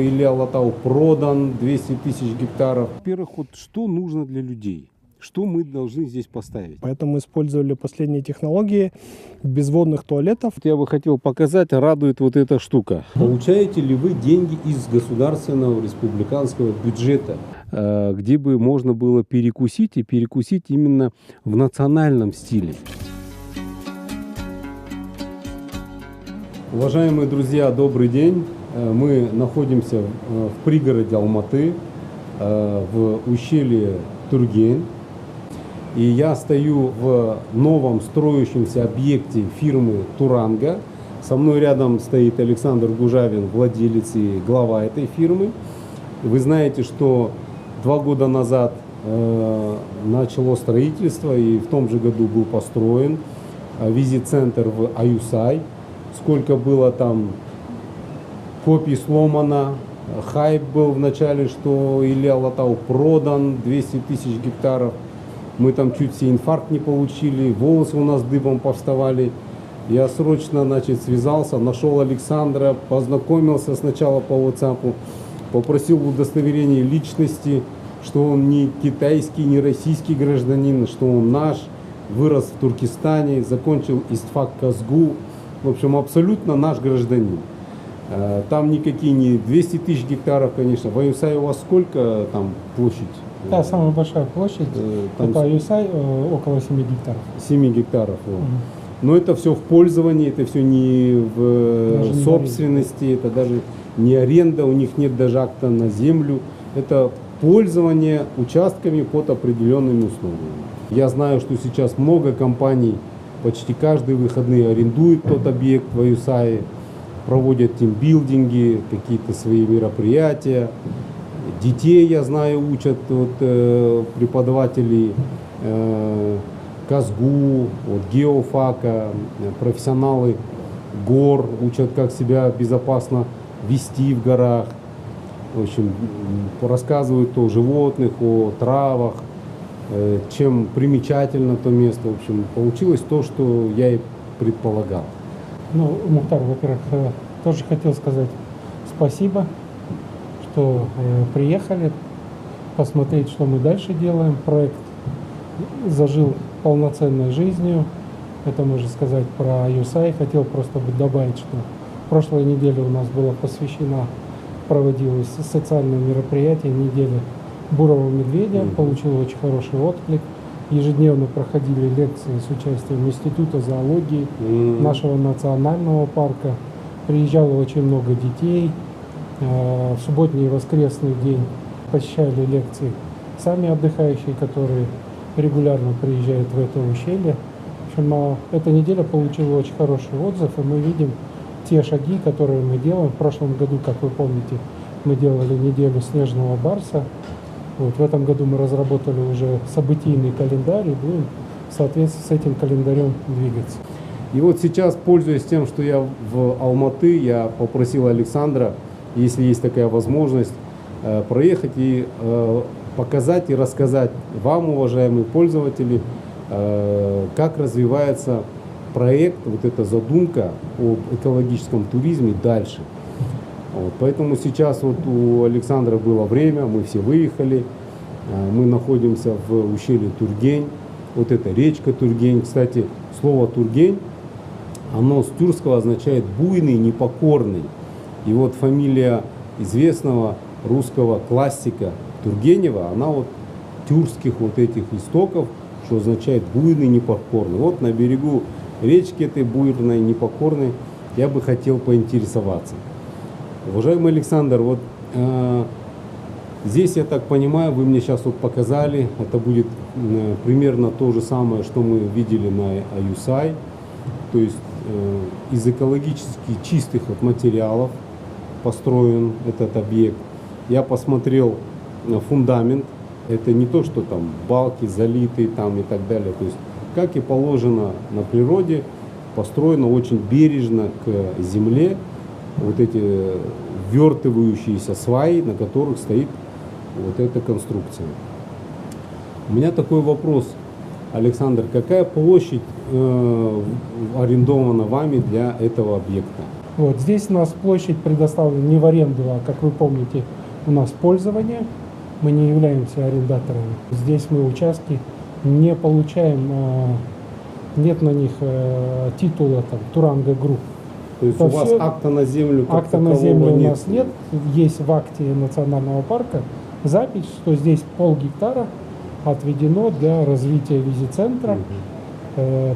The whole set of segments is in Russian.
Илья Алатау продан, 200 тысяч гектаров. Во-первых, вот что нужно для людей? Что мы должны здесь поставить? Поэтому использовали последние технологии безводных туалетов. Я бы хотел показать, радует вот эта штука. Получаете ли вы деньги из государственного республиканского бюджета, где бы можно было перекусить и перекусить именно в национальном стиле? Уважаемые друзья, добрый день. Мы находимся в пригороде Алматы, в ущелье Тургень. И я стою в новом строящемся объекте фирмы Туранга. Со мной рядом стоит Александр Гужавин, владелец и глава этой фирмы. Вы знаете, что 2 года назад начало строительство, и в том же году был построен визит-центр в Аюсай. Сколько было там копий сломано. Хайп был в начале, что Илья Алатау продан, 200 тысяч гектаров. Мы там чуть все инфаркт не получили, волосы у нас дыбом повставали. Я срочно, связался, нашел Александра, познакомился сначала по WhatsApp, попросил удостоверение личности, что он не китайский, не российский гражданин, что он наш, вырос в Туркестане, закончил ИСТФАК Казгу. В общем, абсолютно наш гражданин. Там никакие не 200 тысяч гектаров, конечно. В Аюсае у вас сколько там площадь? Да, самая большая площадь, это Аюсай, около 7 гектаров. 7 гектаров. Вот. Но это все в пользовании, это все не в даже собственности, не это даже не аренда, у них нет даже акта на землю. Это пользование участками под определенными условиями. Я знаю, что сейчас много компаний почти каждые выходные арендуют тот объект в Аюсае, проводят тимбилдинги, какие-то свои мероприятия. Детей, я знаю, учат преподаватели Казгу, геофака, профессионалы гор, учат, как себя безопасно вести в горах. В общем, рассказывают о животных, о травах, чем примечательно то место. В общем, получилось то, что я и предполагал. Ну, Мухтар, во-первых, тоже хотел сказать спасибо, что приехали посмотреть, что мы дальше делаем. Проект зажил полноценной жизнью. Это можно сказать про Аюсай. Хотел просто добавить, что прошлая неделя у нас была посвящена, проводилось социальное мероприятие неделя бурого медведя. Получил очень хороший отклик. Ежедневно проходили лекции с участием Института зоологии, нашего национального парка. Приезжало очень много детей. В субботний и воскресный день посещали лекции сами отдыхающие, которые регулярно приезжают в это ущелье. В общем, эта неделя получила очень хороший отзыв, и мы видим те шаги, которые мы делаем. В прошлом году, как вы помните, мы делали неделю снежного барса. Вот, в этом году мы разработали уже событийный календарь и будем в соответствии с этим календарем двигаться. И вот сейчас, пользуясь тем, что я в Алматы, я попросил Александра, если есть такая возможность, проехать и показать и рассказать вам, уважаемые пользователи, как развивается проект, вот эта задумка об экологическом туризме дальше. Вот, поэтому сейчас вот у Александра было время, мы все выехали, мы находимся в ущелье Тургень, вот эта речка Тургень. Кстати, слово Тургень, оно с тюркского означает буйный, непокорный. И вот фамилия известного русского классика Тургенева, она вот тюркских вот этих истоков, что означает буйный, непокорный. Вот на берегу речки этой буйной, непокорной я бы хотел поинтересоваться. Уважаемый Александр, вот здесь, я так понимаю, вы мне сейчас вот показали, это будет примерно то же самое, что мы видели на Аюсай, то есть из экологически чистых вот материалов построен этот объект. Я посмотрел фундамент, это не то, что там балки залиты там и так далее, то есть как и положено на природе, построено очень бережно к земле. Вот эти ввертывающиеся сваи, на которых стоит вот эта конструкция. У меня такой вопрос, Александр, какая площадь арендована вами для этого объекта? Вот здесь у нас площадь предоставлена не в аренду, а, как вы помните, у нас пользование. Мы не являемся арендаторами. Здесь мы участки не получаем, нет на них титула там Туранга Групп. То есть Это у вас всё- акта на землю как Акта на такового землю у нас нет. Есть в акте национального парка запись, что здесь полгектара отведено для развития визит-центра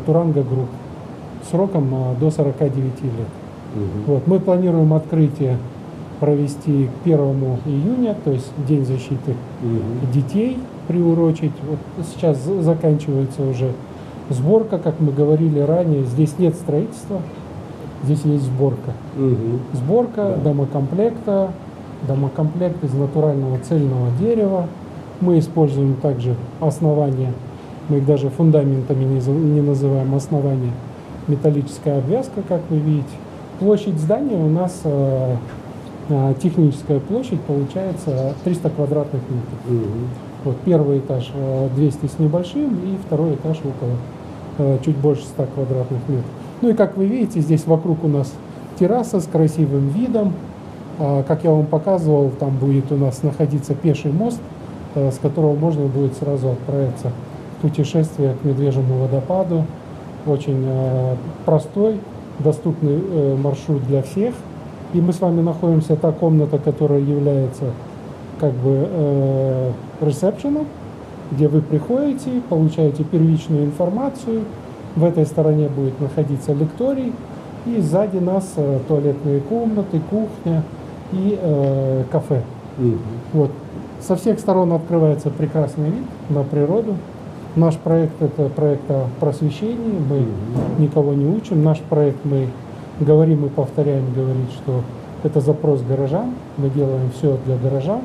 Туранга Групп сроком до 49 лет. Вот. Мы планируем открытие провести к 1 июня, то есть День защиты детей приурочить. Вот сейчас заканчивается уже сборка, как мы говорили ранее. Здесь нет строительства, здесь есть сборка. Сборка домокомплект из натурального цельного дерева. Мы используем также основания, мы их даже фундаментами не называем, основания. Металлическая обвязка, как вы видите. Площадь здания у нас, техническая площадь получается 300 квадратных метров. Вот первый этаж 200 с небольшим, и второй этаж около чуть больше 100 квадратных метров. Ну и как вы видите, здесь вокруг у нас терраса с красивым видом. Как я вам показывал, там будет у нас находиться пеший мост, с которого можно будет сразу отправиться в путешествие к Медвежьему водопаду. Очень простой, доступный маршрут для всех. И мы с вами находимся, та комната, которая является как бы ресепшеном, где вы приходите, получаете первичную информацию. В этой стороне будет находиться лекторий, и сзади нас туалетные комнаты, кухня и кафе. Вот. Со всех сторон открывается прекрасный вид на природу. Наш проект – это проект о просвещении, мы никого не учим. Наш проект, мы говорим и повторяем, говорит, что это запрос горожан, мы делаем все для горожан.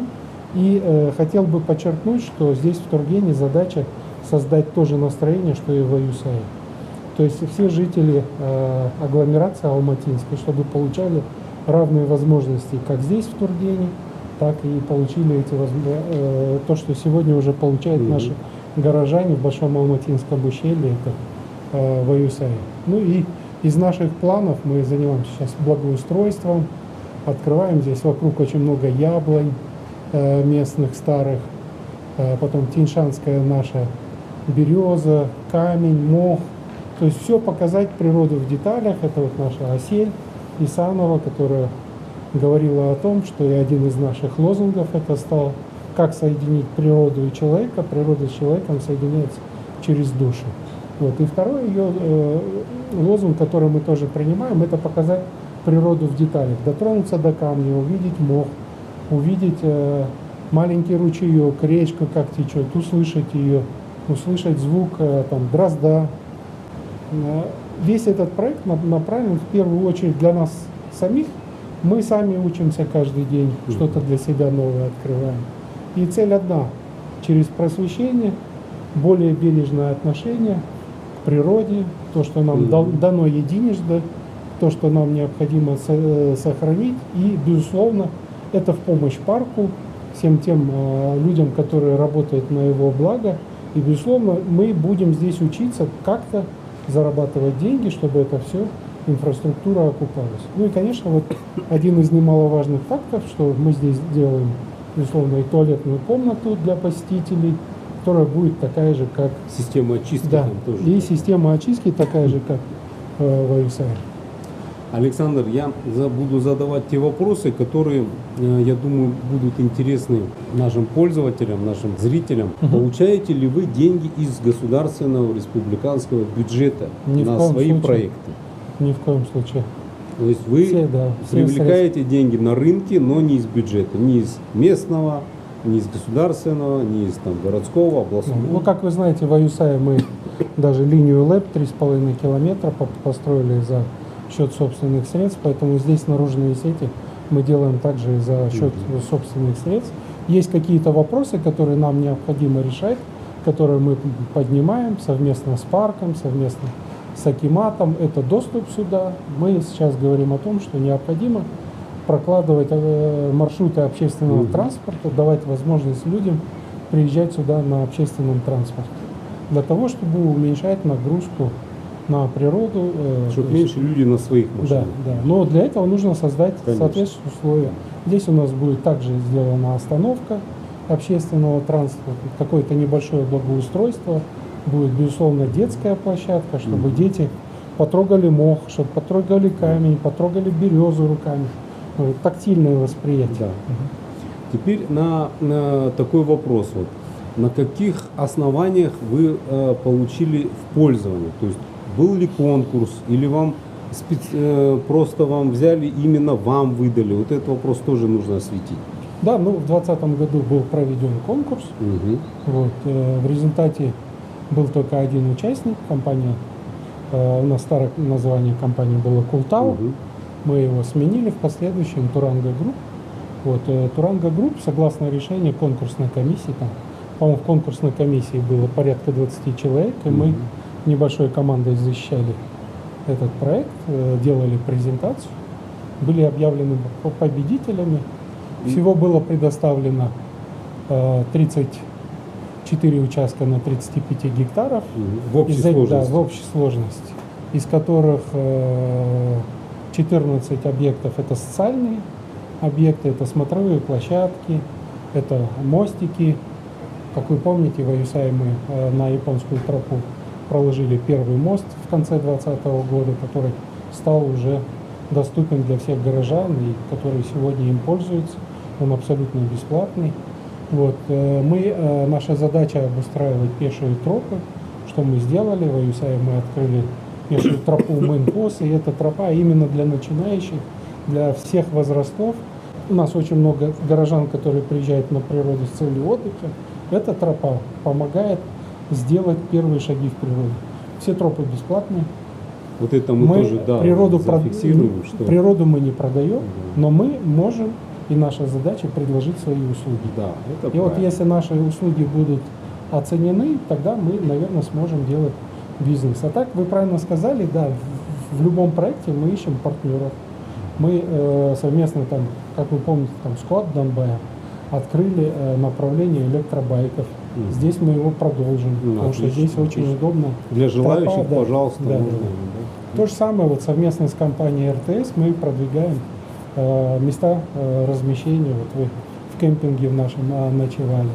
И хотел бы подчеркнуть, что здесь в Тургене задача создать то же настроение, что и в Аюсае. То есть все жители агломерации алматинской, чтобы получали равные возможности как здесь в Тургене, так и получили эти то, что сегодня уже получают наши горожане в Большом Алматинском ущелье, это в Аюсае. Ну и из наших планов мы занимаемся сейчас благоустройством, открываем здесь вокруг очень много яблонь местных старых, потом тиньшанская наша береза, камень, мох. То есть все показать природу в деталях. Это вот наша Асель Исанова, которая говорила о том, что и один из наших лозунгов это стал, как соединить природу и человека. Природа с человеком соединяется через душу. Вот. И второй ее лозунг, который мы тоже принимаем, это показать природу в деталях. Дотронуться до камня, увидеть мох, увидеть маленький ручеек, речку как течет, услышать ее, услышать звук там, дрозда. Весь этот проект направлен в первую очередь для нас самих. Мы сами учимся каждый день, что-то для себя новое открываем. И цель одна – через просвещение, более бережное отношение к природе, то, что нам дано единожды, то, что нам необходимо сохранить. И, безусловно, это в помощь парку, всем тем людям, которые работают на его благо. И, безусловно, мы будем здесь учиться как-то зарабатывать деньги, чтобы это все, инфраструктура окупалась. Ну и, конечно, вот один из немаловажных фактов, что мы здесь делаем, безусловно, и туалетную комнату для посетителей, которая будет такая же, как... Система очистки да, там тоже. и система очистки такая же, как в Аюсае. Александр, я буду задавать те вопросы, которые, я думаю, будут интересны нашим пользователям, нашим зрителям. Получаете ли вы деньги из государственного республиканского бюджета Ни в на коем свои случае. проекты? Ни в коем случае. То есть вы Все, да, все привлекаете деньги на рынке, но не из бюджета, не из местного, не из государственного, не из там, городского, областного. Ну, как вы знаете, в Аюсае мы даже линию ЛЭП 3,5 километра построили за счет собственных средств, поэтому здесь наружные сети мы делаем также за счет собственных средств. Есть какие-то вопросы, которые нам необходимо решать, которые мы поднимаем совместно с парком, совместно с акиматом. Это доступ сюда. Мы сейчас говорим о том, что необходимо прокладывать маршруты общественного транспорта, давать возможность людям приезжать сюда на общественном транспорте, для того, чтобы уменьшать нагрузку на природу. Чтобы то есть- меньше люди на своих Да, машинах. да. Но для этого нужно создать Конечно. соответствующие условия. Здесь у нас будет также сделана остановка общественного транспорта, какое-то небольшое благоустройство, будет, безусловно, детская площадка, чтобы дети потрогали мох, чтобы потрогали камень, потрогали березу руками. Тактильное восприятие. Да. Теперь на такой вопрос. Вот. На каких основаниях вы получили в пользование? То есть был ли конкурс или вам просто вам взяли, именно вам выдали? Вот этот вопрос тоже нужно осветить. Да, ну в 2020 году был проведен конкурс. Мгм. Вот, в результате был только один участник, компания, у нас старое название компании было Култау, Мгм. мы его сменили в последующем Туранга Групп. Вот, Туранга Групп, согласно решению конкурсной комиссии, там, по-моему, в конкурсной комиссии было порядка 20 человек, и мы небольшой командой защищали этот проект, делали презентацию, были объявлены победителями. Всего было предоставлено 34 участка на 35 гектаров. В общей сложности. Да, в общей сложности. Из которых 14 объектов это социальные объекты, это смотровые площадки, это мостики. Как вы помните, в Аюсае мы на японскую тропу проложили первый мост в конце 2020 года, который стал уже доступен для всех горожан и который сегодня им пользуется. Он абсолютно бесплатный. Вот, наша задача обустраивать пешие тропы. Что мы сделали? В Аюсае мы открыли пешую тропу Мэнпос, и эта тропа именно для начинающих, для всех возрастов. У нас очень много горожан, которые приезжают на природу с целью отдыха. Эта тропа помогает сделать первые шаги в природу. Все тропы бесплатные. Вот это мы тоже, да, природу зафиксируем, что... Природу мы не продаем, но мы можем, и наша задача предложить свои услуги. Да, это И вот правильно. если наши услуги будут оценены, тогда мы, наверное, сможем делать бизнес. А так, вы правильно сказали, да, в любом проекте мы ищем партнеров. Мы совместно, там, как вы помните, там, с Код Донбая открыли направление электробайков. Здесь мы его продолжим, потому что отлично, здесь очень отлично. удобно. Для желающих, Тропа, да. пожалуйста, Да, можно. да. Да. То же самое вот совместно с компанией РТС мы продвигаем места размещения. Вот вы в кемпинге в нашем ночевали.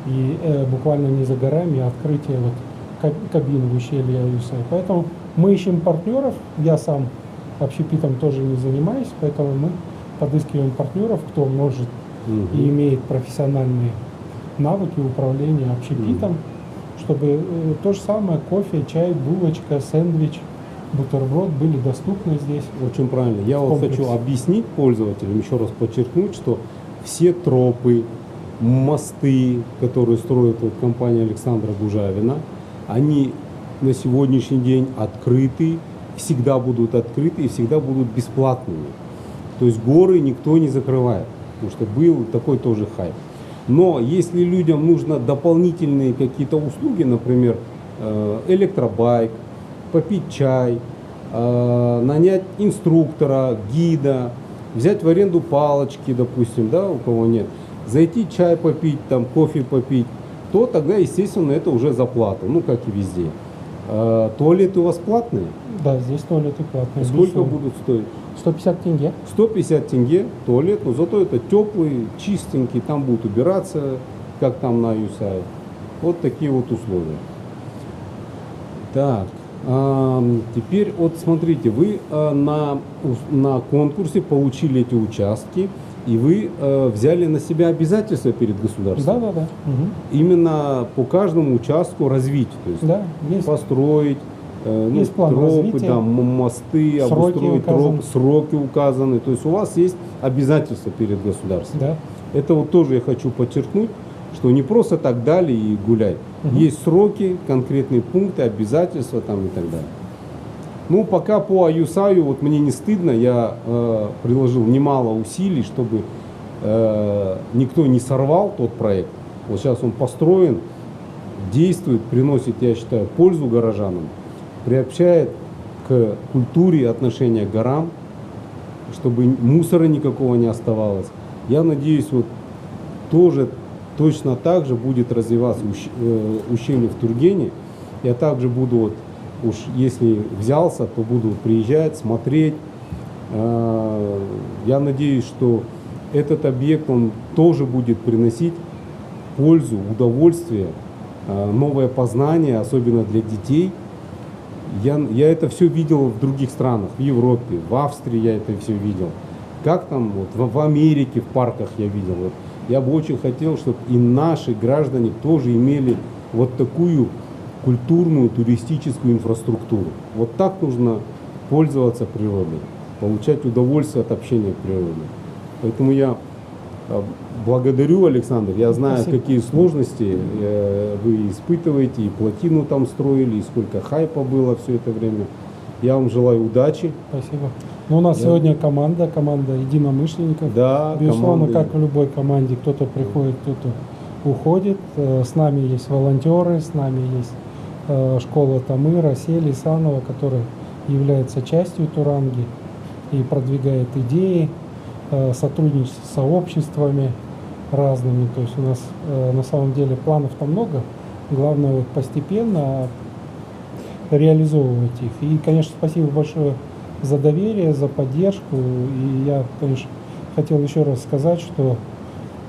И буквально не за горами открытие вот кабин в ущелье Аюсая. Поэтому мы ищем партнеров. Я сам общепитом тоже не занимаюсь, поэтому мы подыскиваем партнеров, кто может и имеет профессиональные навыки управления общепитом, чтобы то же самое кофе, чай, булочка, сэндвич, бутерброд были доступны здесь. Очень правильно. Я вот Комплекс. хочу объяснить пользователям, еще раз подчеркнуть, что все тропы, мосты, которые строит вот компания Александра Гужавина, они на сегодняшний день открыты, всегда будут открыты и всегда будут бесплатными. То есть горы никто не закрывает, потому что был такой тоже хайп. Но если людям нужно дополнительные какие-то услуги, например, электробайк, попить чай, нанять инструктора, гида, взять в аренду палочки, допустим, да, у кого нет, зайти чай попить, там, кофе попить, то тогда, естественно, это уже за плату, ну, как и везде. Туалеты у вас платные? Да, здесь туалеты платные. Сколько безусловно. будут стоить? 150 тенге. 150 тенге туалет, но зато это теплый, чистенький, там будут убираться, как там на Аюсае. Вот такие вот условия. Так, теперь вот смотрите, вы на конкурсе получили эти участки, и вы взяли на себя обязательства перед государством. Да. Мгм. Именно по каждому участку развить, то есть Да, есть. построить Есть план тропы, развития, да, мосты, сроки обустроить указаны. тропы, сроки указаны. То есть у вас есть обязательства перед государством. Да. Это вот тоже я хочу подчеркнуть, что не просто так дали и гуляй. Мгм. Есть сроки, конкретные пункты, обязательства там и так далее. Ну, пока по Аюсаю, вот мне не стыдно, я приложил немало усилий, чтобы никто не сорвал тот проект. Вот сейчас он построен, действует, приносит, я считаю, пользу горожанам, приобщает к культуре отношения к горам, чтобы мусора никакого не оставалось. Я надеюсь, вот тоже точно так же будет развиваться ущелье в Тургене. Я также буду вот уж если взялся, то буду приезжать, смотреть. Я надеюсь, что этот объект, он тоже будет приносить пользу, удовольствие, новое познание, особенно для детей. Я это все видел в других странах, в Европе, в Австрии я это все видел. Как там, вот, в Америке, в парках я видел. Вот. Я бы очень хотел, чтобы и наши граждане тоже имели вот такую культурную, туристическую инфраструктуру. Вот так нужно пользоваться природой, получать удовольствие от общения с природой. Поэтому я благодарю, Александр. Я знаю, Спасибо. какие сложности вы испытываете, и плотину там строили, и сколько хайпа было все это время. Я вам желаю удачи. Спасибо. Ну, у нас сегодня команда единомышленников. Да, Безусловно, команды. как в любой команде, кто-то приходит, кто-то уходит. С нами есть волонтеры, с нами есть школа Тамыра, Сели, Санова, которая является частью Туранги и продвигает идеи, сотрудничество с сообществами разными. То есть у нас на самом деле планов-то много. Главное вот постепенно реализовывать их. И, конечно, спасибо большое за доверие, за поддержку. И я, конечно, хотел еще раз сказать, что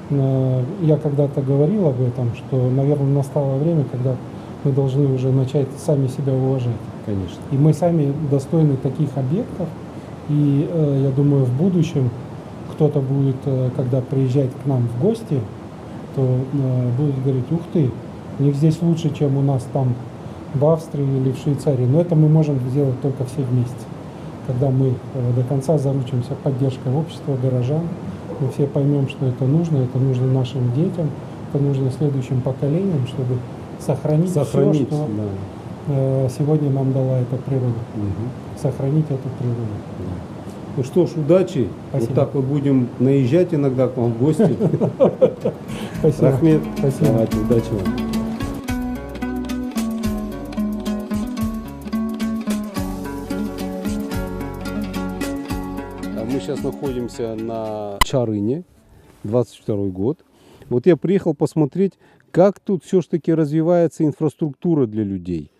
я когда-то говорил об этом, что, наверное, настало время, когда мы должны уже начать сами себя уважать. Конечно. И мы сами достойны таких объектов. И я думаю, в будущем кто-то будет, когда приезжать к нам в гости, то будет говорить: ух ты, у них здесь лучше, чем у нас там в Австрии или в Швейцарии. Но это мы можем сделать только все вместе. Когда мы до конца заручимся поддержкой общества, горожан, мы все поймем, что это нужно нашим детям, это нужно следующим поколениям, чтобы сохранить все, что сегодня нам дала эта природа. Сохранить эту природу. Ну что ж, удачи. Спасибо. Вот так вот будем наезжать иногда к вам в гости. Спасибо. Рахмет, Спасибо. давайте, удачи вам. Мы сейчас находимся на Чарыне, 22 год. Вот я приехал посмотреть, как тут все-таки развивается инфраструктура для людей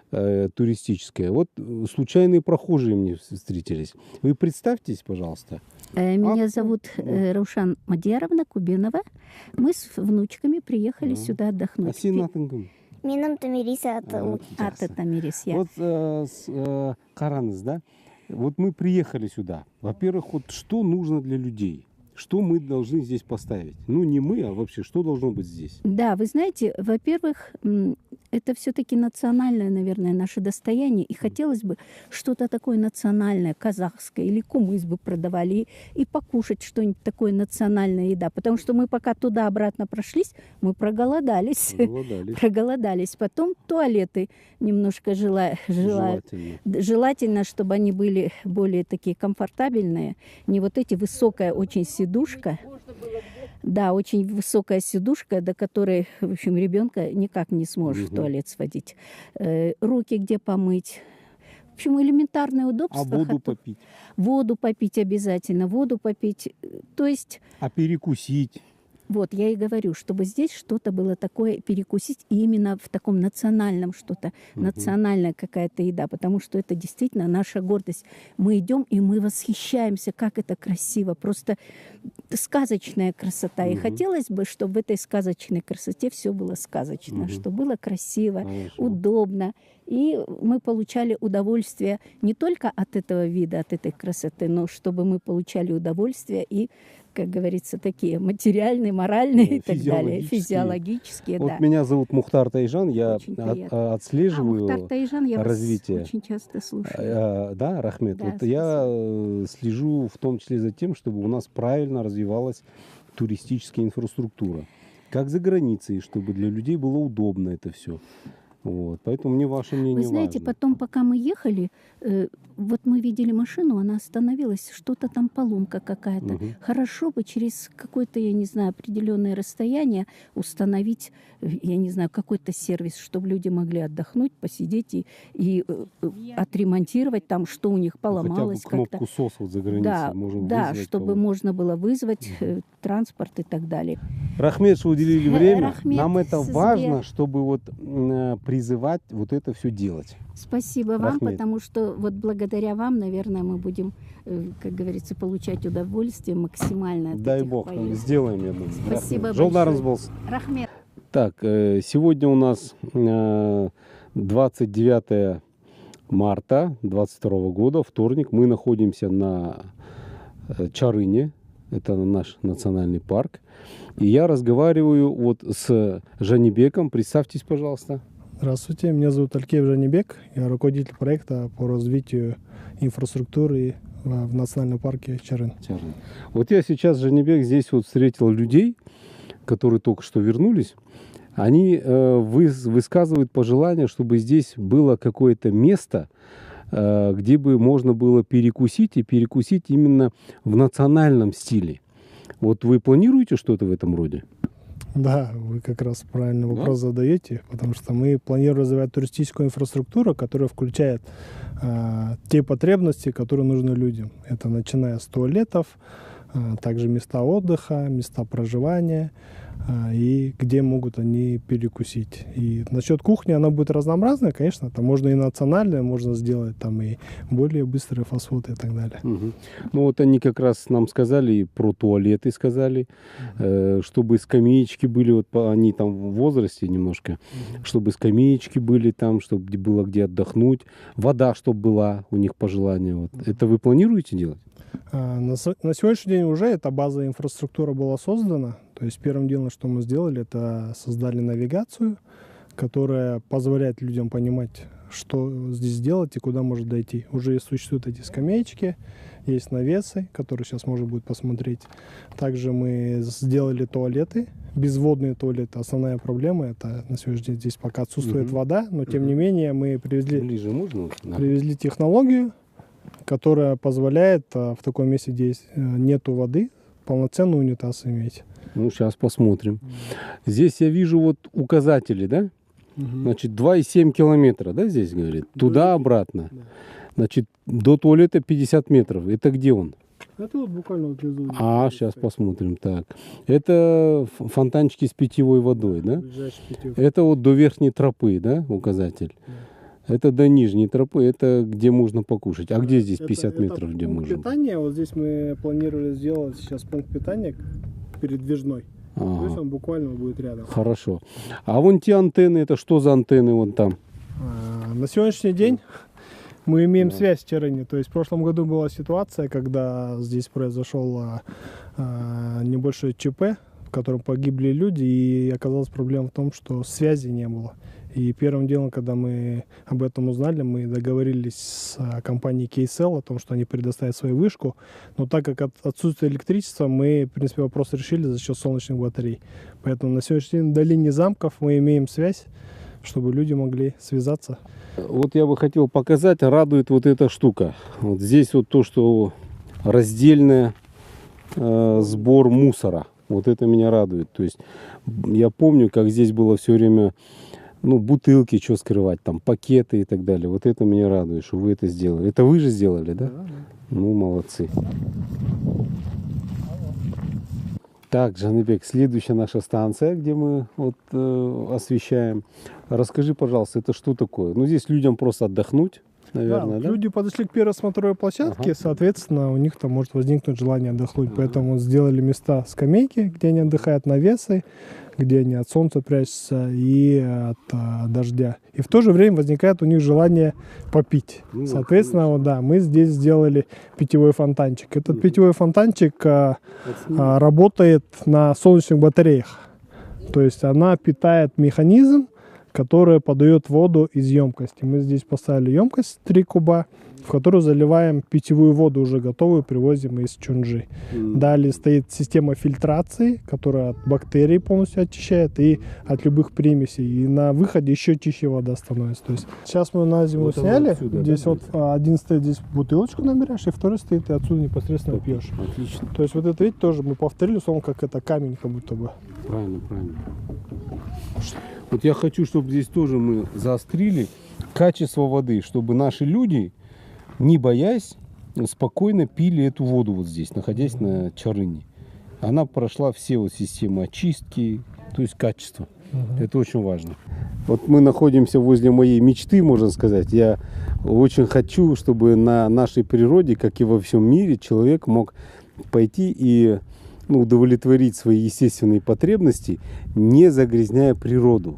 туристическая. Вот случайные прохожие мне встретились. Вы представьтесь, пожалуйста. Меня зовут Раушан Мадьяровна Кубенова. Мы с внучками приехали сюда отдохнуть. Менің Тамириса Аты Тамирис, я. Вот Караныз, да? Вот мы приехали сюда. Во-первых, вот что нужно для людей? Что мы должны здесь поставить? Ну, не мы, а вообще, что должно быть здесь? Да, вы знаете, во-первых, это все-таки национальное, наверное, наше достояние. И хотелось бы что-то такое национальное, казахское, или кумыс бы продавали, и покушать что-нибудь такое, национальная еда. Потому что мы пока туда-обратно прошлись, мы проголодались. Проголодались. Потом туалеты немножко желательно, чтобы они были более такие комфортабельные. Не вот эти высокая очень сидушка. Да, очень высокая сидушка, до которой, в общем, ребенка никак не сможешь в туалет сводить. Руки где помыть. В общем, элементарное удобство. А воду попить? Воду попить обязательно, воду попить. То есть... А перекусить? Вот, я и говорю, чтобы здесь что-то было такое, перекусить, и именно в таком национальном что-то, национальная какая-то еда, потому что это действительно наша гордость. Мы идем, и мы восхищаемся, как это красиво, просто сказочная красота. И хотелось бы, чтобы в этой сказочной красоте все было сказочно, чтобы было красиво, удобно. И мы получали удовольствие не только от этого вида, от этой красоты, но чтобы мы получали удовольствие и, как говорится, такие материальные, моральные и так далее, физиологические. Вот да. Меня зовут Мухтар Тайжан, я отслеживаю Мухтар Тайжан, я развитие. вас очень часто слушаю. Да, Рахмет. Да, вот я слежу в том числе за тем, чтобы у нас правильно развивалась туристическая инфраструктура. Как за границей, чтобы для людей было удобно это все. Вот. Поэтому мне ваше мнение Вы знаете, важно. потом, пока мы ехали, вот мы видели машину, она остановилась, что-то там поломка какая-то. Хорошо бы через какое-то, я не знаю, определенное расстояние установить, я не знаю, какой-то сервис, чтобы люди могли отдохнуть, посидеть и отремонтировать там, что у них поломалось. Хотя бы кнопку СОС вот за границей да, можем да, вызвать чтобы кого-то. можно было вызвать транспорт и так далее. Рахмет, что уделили время. Рахмет, Нам это Сизге. важно, чтобы вот призывать вот это все делать. Спасибо вам, Рахмет. потому что вот благодаря вам, наверное, мы будем, как говорится, получать удовольствие максимально от Дай этих бог, поездок. сделаем, я думаю. Спасибо Жолдарыңыз большое. болсын. Рахмет. Так, сегодня у нас 29 марта 22 года, вторник. Мы находимся на Чарыне, это наш национальный парк. И я разговариваю вот с Жанибеком. Представьтесь, пожалуйста. Здравствуйте, меня зовут Алькеев Жанибек, я руководитель проекта по развитию инфраструктуры в национальном парке Чарын. Вот я сейчас, Жанибек, здесь вот встретил людей, которые только что вернулись. Они высказывают пожелание, чтобы здесь было какое-то место, где бы можно было перекусить, и перекусить именно в национальном стиле. Вот вы планируете что-то в этом роде? Да, вы как раз правильный вопрос задаете, потому что мы планируем развивать туристическую инфраструктуру, которая включает те потребности, которые нужны людям. Это начиная с туалетов, также места отдыха, места проживания, и где могут они перекусить. И насчет кухни, она будет разнообразная, конечно, там можно и национальная, можно сделать там и более быстрый фастфуд и так далее. Угу. Ну вот они как раз нам сказали и про туалеты, сказали, чтобы скамеечки были, вот они там в возрасте немножко, чтобы скамеечки были там, чтобы было где отдохнуть, вода, чтобы была, у них пожелание. Вот. Это вы планируете делать? На сегодняшний день уже эта базовая инфраструктура была создана. То есть первым делом, что мы сделали, это создали навигацию, которая позволяет людям понимать, что здесь делать и куда может дойти. Уже существуют эти скамеечки, есть навесы, которые сейчас можно будет посмотреть. Также мы сделали туалеты, безводные туалеты. Основная проблема это на сегодняшний день здесь пока отсутствует вода, но тем не менее мы привезли технологию, которая позволяет в таком месте, где нету воды, полноценный унитаз иметь. Ну, сейчас посмотрим. Здесь я вижу вот указатели, да? Значит, 2,7 километра, да, здесь говорит? Туда-обратно. Да. Значит, до туалета 50 метров. Это где он? Это вот буквально вот внизу. Сейчас посмотрим. Так. Это фонтанчики с питьевой водой, да? Это вот до верхней тропы, да, указатель? Да. Это до нижней тропы, это где можно покушать. А где здесь 50 метров, где пункт можно? питания, вот здесь мы планировали сделать сейчас пункт питания передвижной. То есть он буквально будет рядом. Хорошо. А вон те антенны, это что за антенны вон там? На сегодняшний день мы имеем связь в Чарыне. То есть в прошлом году была ситуация, когда здесь произошел небольшой ЧП, в котором погибли люди, и оказалась проблема в том, что связи не было. И первым делом, когда мы об этом узнали, мы договорились с компанией KCell о том, что они предоставят свою вышку. Но так как отсутствие электричества, мы, в принципе, вопрос решили за счет солнечных батарей. Поэтому на сегодняшний день в долине замков мы имеем связь, чтобы люди могли связаться. Вот я бы хотел показать, радует вот эта штука. Вот здесь вот то, что раздельный сбор мусора. Вот это меня радует. То есть я помню, как здесь было все время... Ну, бутылки, что скрывать, там, пакеты и так далее. Вот это меня радует, что вы это сделали. Это вы же сделали, да? Да. Ну, молодцы. Так, Жанибек, следующая наша станция, где мы вот освещаем. Расскажи, пожалуйста, это что такое? Ну, здесь людям просто отдохнуть, наверное, да? Люди подошли к первой смотровой площадке, соответственно, у них там может возникнуть желание отдохнуть. Поэтому сделали места, скамейки, где они отдыхают, навесы, где они от солнца прячутся и от дождя. И в то же время возникает у них желание попить. Соответственно, вот, да, мы здесь сделали питьевой фонтанчик. Этот питьевой фонтанчик работает на солнечных батареях. То есть она питает механизм, который подает воду из емкости. Мы здесь поставили емкость 3 куба, в которую заливаем питьевую воду уже готовую, привозим из Чунджи. Далее стоит система фильтрации, которая от бактерий полностью очищает и от любых примесей. И на выходе еще чище вода становится. То есть сейчас мы на зиму вот сняли. Отсюда, здесь да, вот один стоит, здесь бутылочку набираешь, и второй стоит, и отсюда непосредственно пьешь. Отлично. То есть вот это, видите, тоже мы повторили, словно как это камень как будто бы. Правильно, правильно. Вот я хочу, чтобы здесь тоже мы заострили качество воды, чтобы наши люди, не боясь, спокойно пили эту воду вот здесь, находясь на Чарыне. Она прошла все вот системы очистки, то есть качество. Это очень важно. Вот мы находимся возле моей мечты, можно сказать. Я очень хочу, чтобы на нашей природе, как и во всем мире, человек мог пойти и удовлетворить свои естественные потребности, не загрязняя природу.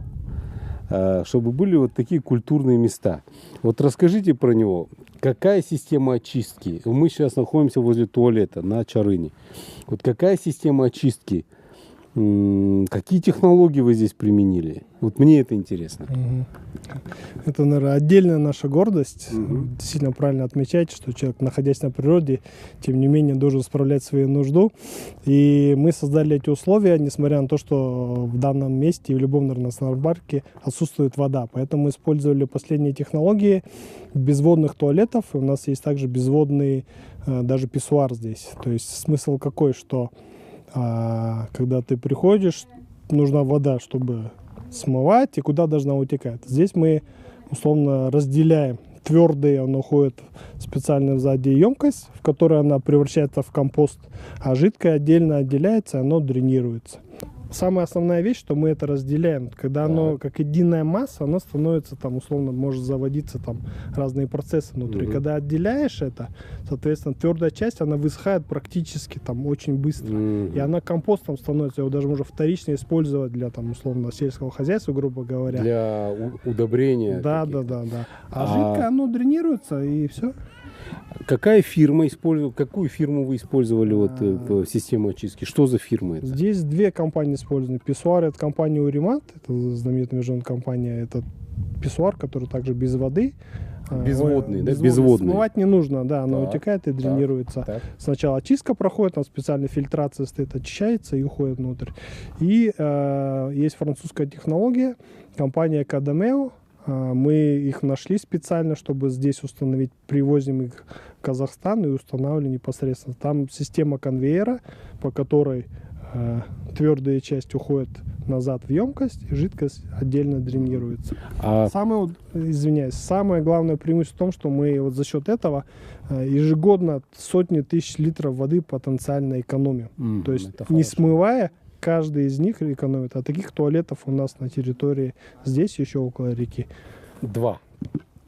Чтобы были вот такие культурные места. Вот расскажите про него. Какая система очистки? Мы сейчас находимся возле туалета на Чарыне. Вот какая система очистки? Какие технологии вы здесь применили? Вот мне это интересно. Это, наверное, отдельная наша гордость. Действительно правильно отмечаете, что человек, находясь на природе, тем не менее должен справлять свою нужду. И мы создали эти условия, несмотря на то, что в данном месте и в любом, наверное, национальном парке отсутствует вода. Поэтому мы использовали последние технологии безводных туалетов. И у нас есть также безводный даже писсуар здесь. То есть смысл какой, что когда ты приходишь, нужна вода, чтобы смывать, и куда должна утекать. Здесь мы условно разделяем. Твердые, он уходит в специальную сзади емкость, в которой она превращается в компост, а жидкое отдельно отделяется, оно дренируется. Самая основная вещь, что мы это разделяем. Когда оно как единая масса, оно становится там, условно, может заводиться там разные процессы внутри. Когда отделяешь это, соответственно, твердая часть, она высыхает практически там очень быстро. И она компостом становится, его даже можно вторично использовать для там, условно, сельского хозяйства, грубо говоря. Для удобрения. Да. А жидкое, оно дренируется, и все. Какую фирму вы использовали в систему очистки? Что за фирма это? Здесь две компании использованы. Писсуар — это компания Уримат, это знаменитая международная компания. Это писсуар, который также без воды. Безводный, да? Безводный. Смывать не нужно, да, оно утекает и дренируется. Так. Сначала очистка проходит, там специальная фильтрация стоит, очищается и уходит внутрь. И есть французская технология, компания Кадамео. Мы их нашли специально, чтобы здесь установить. Привозим их в Казахстан и устанавливали непосредственно. Там система конвейера, по которой твердая часть уходит назад в емкость, и жидкость отдельно дренируется. Самое главное преимущество в том, что мы вот за счет этого ежегодно сотни тысяч литров воды потенциально экономим. То есть не смывая, каждый из них экономит. А таких туалетов у нас на территории здесь еще около реки. 2.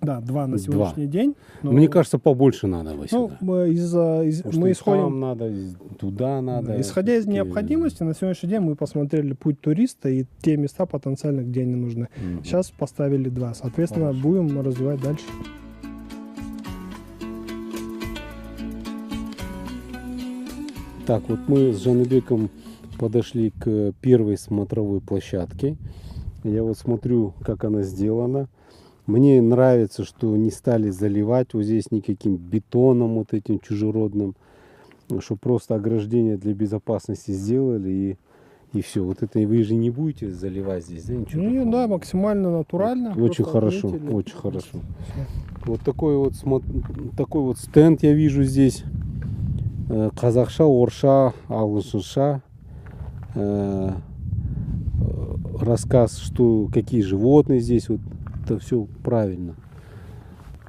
Да, 2 на сегодняшний день. Но мне кажется, побольше надо. Мы исходим... Там надо, туда надо. Да, исходя из необходимости, на сегодняшний день мы посмотрели путь туриста и те места потенциально, где они нужны. Сейчас поставили 2. Соответственно, будем развивать дальше. Так, вот мы с Жаныбеком подошли к первой смотровой площадке. Я вот смотрю, как она сделана. Мне нравится, что не стали заливать вот здесь никаким бетоном вот этим чужеродным, что просто ограждение для безопасности сделали и все. Вот это вы же не будете заливать здесь, да? Ничего такого? Да, максимально натурально. Очень хорошо, очень хорошо. Вот такой вот стенд я вижу здесь. Казахша, орша, ағылшынша. Рассказ, какие животные здесь, вот это все правильно.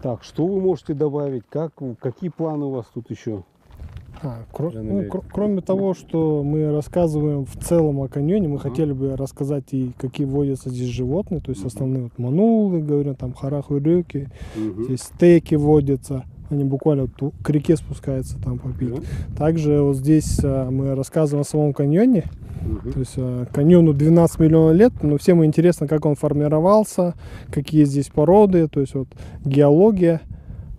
Так, что вы можете добавить? Какие планы у вас тут еще? Кроме того, что мы рассказываем в целом о каньоне, мы хотели бы рассказать и какие водятся здесь животные, то есть основные вот манулы, говорю, там харахурюки, здесь стейки водятся. Они буквально к реке спускаются там попить. Также вот здесь мы рассказываем о самом каньоне. То есть каньону 12 миллионов лет, но всем интересно, как он формировался, какие здесь породы, то есть вот геология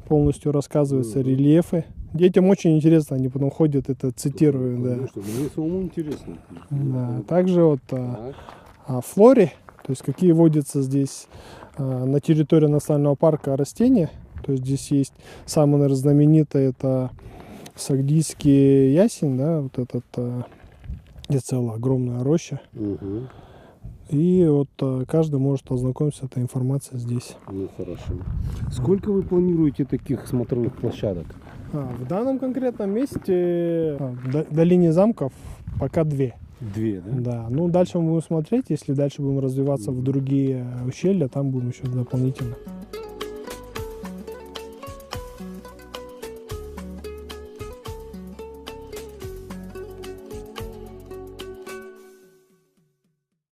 полностью рассказывается, рельефы. Детям очень интересно, они потом ходят, это цитируют. Конечно, мне самому интересно. Да. Также вот о флоре, то есть какие водятся здесь на территории национального парка растения. То есть здесь есть самое, наверное, знаменитое, это сагдийский ясень, да, вот этот, где целая огромная роща. И вот каждый может ознакомиться с этой информацией здесь. Ну хорошо. Сколько вы планируете таких смотровых площадок? В данном конкретном месте, в долине замков, пока 2. 2, да? Да. Ну, дальше мы будем смотреть, если дальше будем развиваться в другие ущелья, там будем еще дополнительно.